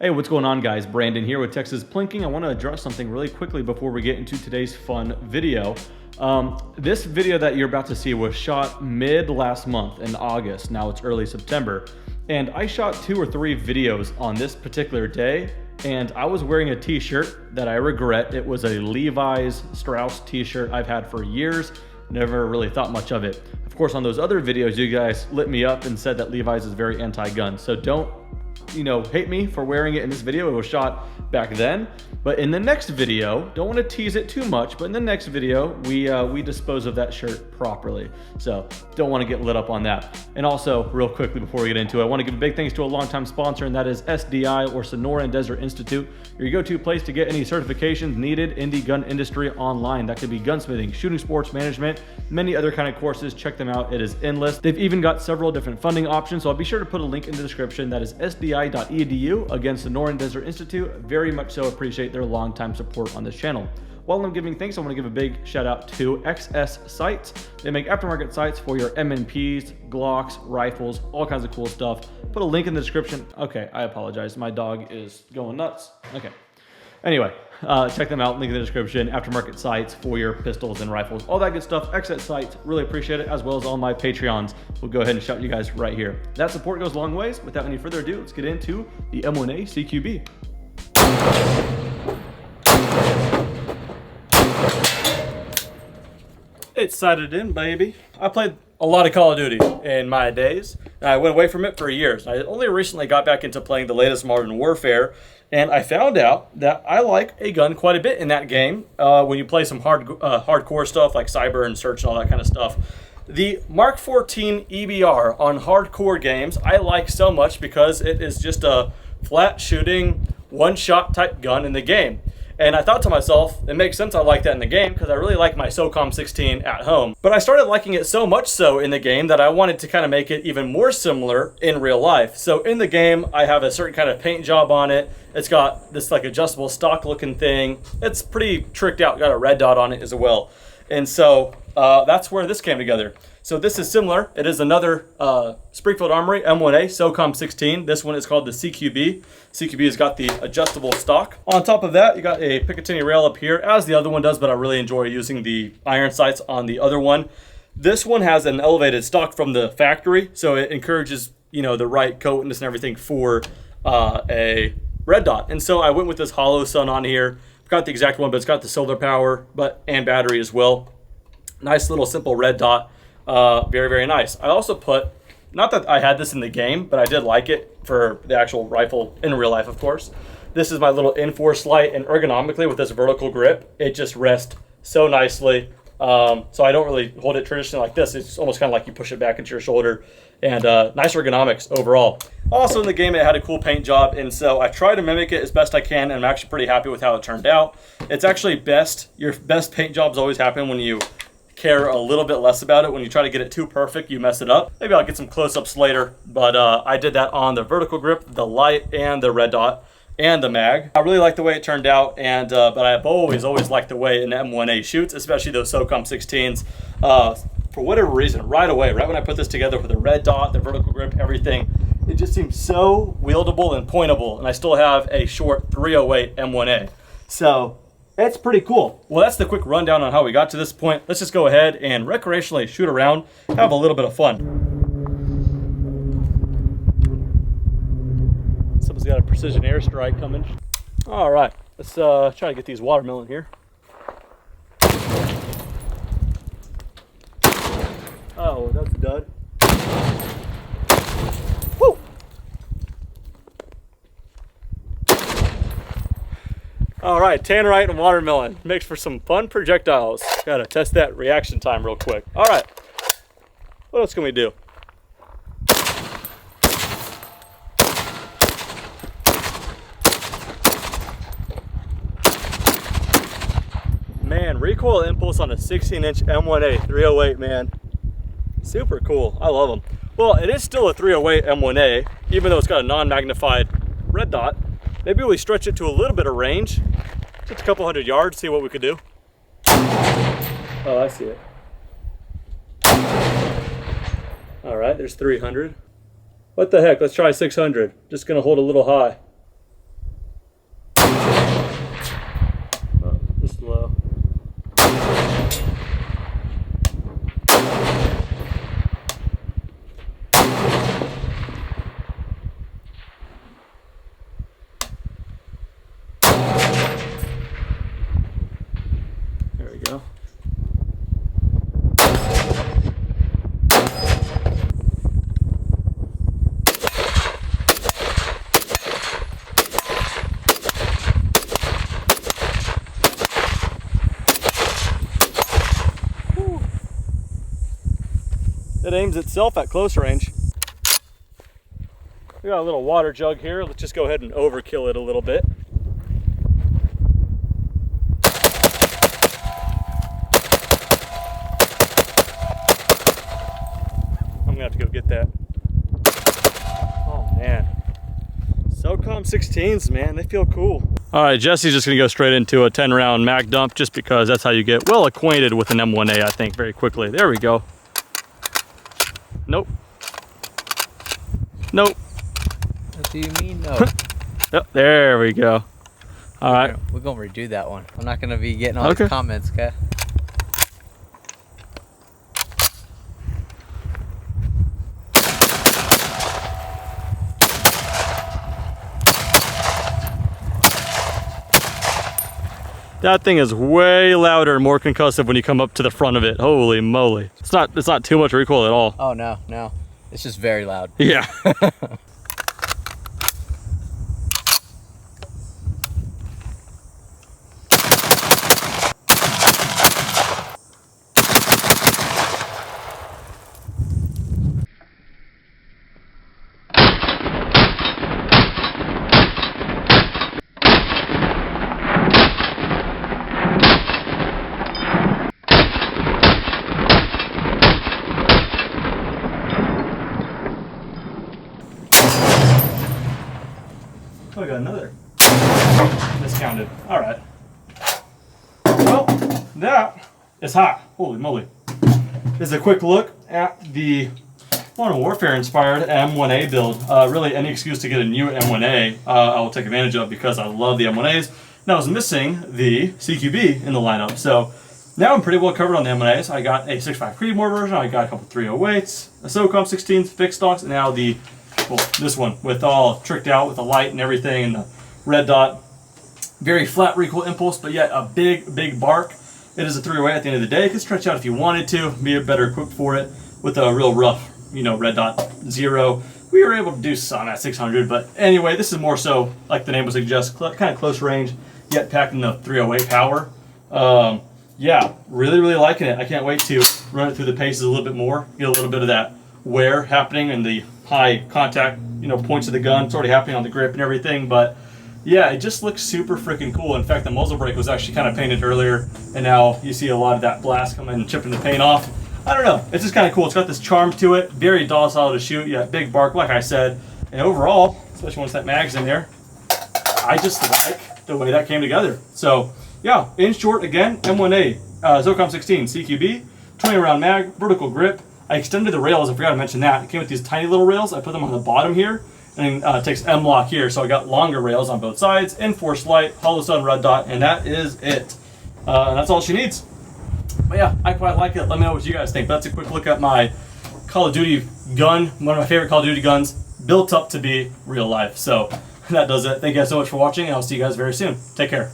Hey, what's going on, guys? Brandon here with Texas Plinking. I want to address something really quickly before we get into today's fun video. This video that you're about to see was shot mid last month in August. Now it's early September. And I shot 2 or 3 videos on this particular day. And I was wearing a t-shirt that I regret. It was a Levi's Strauss t-shirt I've had for years. Never really thought much of it. Of course, on those other videos, you guys lit me up and said that Levi's is very anti-gun. So don't, hate me for wearing it in this video. It was shot back then. But in the next video, don't want to tease it too much, but in the next video, we dispose of that shirt properly. So don't want to get lit up on that. And also, real quickly before we get into it, I want to give a big thanks to a longtime sponsor, and that is SDI, or Sonora and Desert Institute, your go-to place to get any certifications needed in the gun industry online. That could be gunsmithing, shooting sports management, many other kind of courses. Check them out. It is endless. They've even got several different funding options, so I'll be sure to put a link in the description. That is sdi.edu. Again, Sonora and Desert Institute. Very much so appreciate their longtime support on this channel. While I'm giving thanks, I want to give a big shout out to XS Sights. They make aftermarket sights for your M&Ps, Glocks, rifles, all kinds of cool stuff. Put a link in the description. Okay, I apologize. My dog is going nuts. Okay. Anyway, check them out. Link in the description. Aftermarket sights for your pistols and rifles. All that good stuff. XS Sights. Really appreciate it, as well as all my Patreons. We'll go ahead and shout you guys right here. That support goes a long ways. Without any further ado, let's get into the M1A CQB. It's sighted in, baby. I played a lot of Call of Duty in my days. I went away from it for years. I only recently got back into playing the latest Modern Warfare, and I found out that I like a gun quite a bit in that game. When you play some hardcore stuff like cyber and search and all that kind of stuff. The Mk14 EBR on hardcore games I like so much because it is just a flat shooting, one-shot type gun in the game. And I thought to myself, it makes sense I like that in the game because I really like my SOCOM 16 at home. But I started liking it so much so in the game that I wanted to kind of make it even more similar in real life. So in the game, I have a certain kind of paint job on it. It's got this like adjustable stock looking thing. It's pretty tricked out, got a red dot on it as well. And so that's where this came together. So this is similar. It is another Springfield Armory M1A SOCOM 16. This one is called the CQB. CQB has got the adjustable stock. On top of that, you got a Picatinny rail up here, as the other one does, but I really enjoy using the iron sights on the other one. This one has an elevated stock from the factory, so it encourages, the right coatness and everything for a red dot. And so I went with this hollow sun on here. Got the exact one, but it's got the solar power and battery as well. Nice little simple red dot. Very, very nice. I also put, not that I had this in the game, but I did like it for the actual rifle in real life, of course. This is my little Enforce light, and ergonomically with this vertical grip, it just rests so nicely. So I don't really hold it traditionally like this. It's almost kind of like you push it back into your shoulder, and nice ergonomics overall. Also in the game, it had a cool paint job, and so I try to mimic it as best I can, and I'm actually pretty happy with how it turned out. It's actually your best paint jobs always happen when you care a little bit less about it. When you try to get it too perfect, you mess it up. Maybe I'll get some close-ups later, but I did that on the vertical grip, the light, and the red dot, and the mag. I really like the way it turned out, and but I've always liked the way an M1A shoots, especially those SOCOM 16s. For whatever reason, right away, right when I put this together with the red dot, the vertical grip, everything, it just seems so wieldable and pointable, and I still have a short 308 M1A. So it's pretty cool. Well, that's the quick rundown on how we got to this point. Let's just go ahead and recreationally shoot around, have a little bit of fun. Someone's got a precision airstrike coming. All right, let's try to get these watermelon here. Oh, that's a dud. Woo! All right, tannerite and watermelon makes for some fun projectiles. Gotta test that reaction time real quick. All right, what else can we do? Man, recoil impulse on a 16-inch M1A 308, man. Super cool. I love them. Well, it is still a 308 M1A, even though it's got a non-magnified red dot. Maybe we stretch it to a little bit of range, just a couple hundred yards, see what we could do. Oh, I see it. All right, there's 300. What the heck? Let's try 600. Just gonna hold a little high. it aims itself at close range. We got a little water jug here. Let's just go ahead and overkill it a little bit. I'm gonna have to go get that. Oh man. SOCOM 16s, man, they feel cool. All right, Jesse's just gonna go straight into a 10-round mag dump just because that's how you get well acquainted with an M1A, I think, very quickly. There we go. Nope. Nope. What do you mean no? Yep, there we go. All right. We're gonna redo that one. I'm not gonna be getting all these comments, okay? That thing is way louder and more concussive when you come up to the front of it. Holy moly. It's not too much recoil at all. Oh no, no. It's just very loud. Yeah. Oh, I got another. Miscounted. All right. Well, that is hot. Holy moly. This is a quick look at the Modern Warfare inspired M1A build. Really, any excuse to get a new M1A, I will take advantage of because I love the M1As. And I was missing the CQB in the lineup. So now I'm pretty well covered on the M1As. I got a 6.5 Creedmoor version. I got a couple 308s, a SOCOM 16s, fixed stocks, and now the this one with all tricked out with the light and everything and the red dot. Very flat recoil impulse, but yet a big bark. It is a 308 at the end of the day. It could stretch out if you wanted to, be better equipped for it with a real rough, red dot 0. We were able to do some at 600, but anyway, this is more so, like the name would suggest, kind of close range, yet packing the 308 power. Yeah, really liking it. I can't wait to run it through the paces a little bit more, get a little bit of that wear happening and the high contact, points of the gun. It's already happening on the grip and everything, but yeah, it just looks super freaking cool. In fact, the muzzle brake was actually kind of painted earlier, and now you see a lot of that blast coming and chipping the paint off. I don't know, it's just kind of cool. It's got this charm to it, very docile to shoot. Yeah, big bark, like I said, and overall, especially once that mag's in there, I just like the way that came together. So yeah, in short, again, M1A, SOCOM 16 CQB, 20 round mag, vertical grip. I extended the rails, I forgot to mention that. It came with these tiny little rails. I put them on the bottom here, and it takes M-lock here, so I got longer rails on both sides, enforced light, hollow sun, red dot, and that is it. And that's all she needs. But yeah, I quite like it. Let me know what you guys think. That's a quick look at my Call of Duty gun, one of my favorite Call of Duty guns, built up to be real life. So that does it. Thank you guys so much for watching, and I'll see you guys very soon. Take care.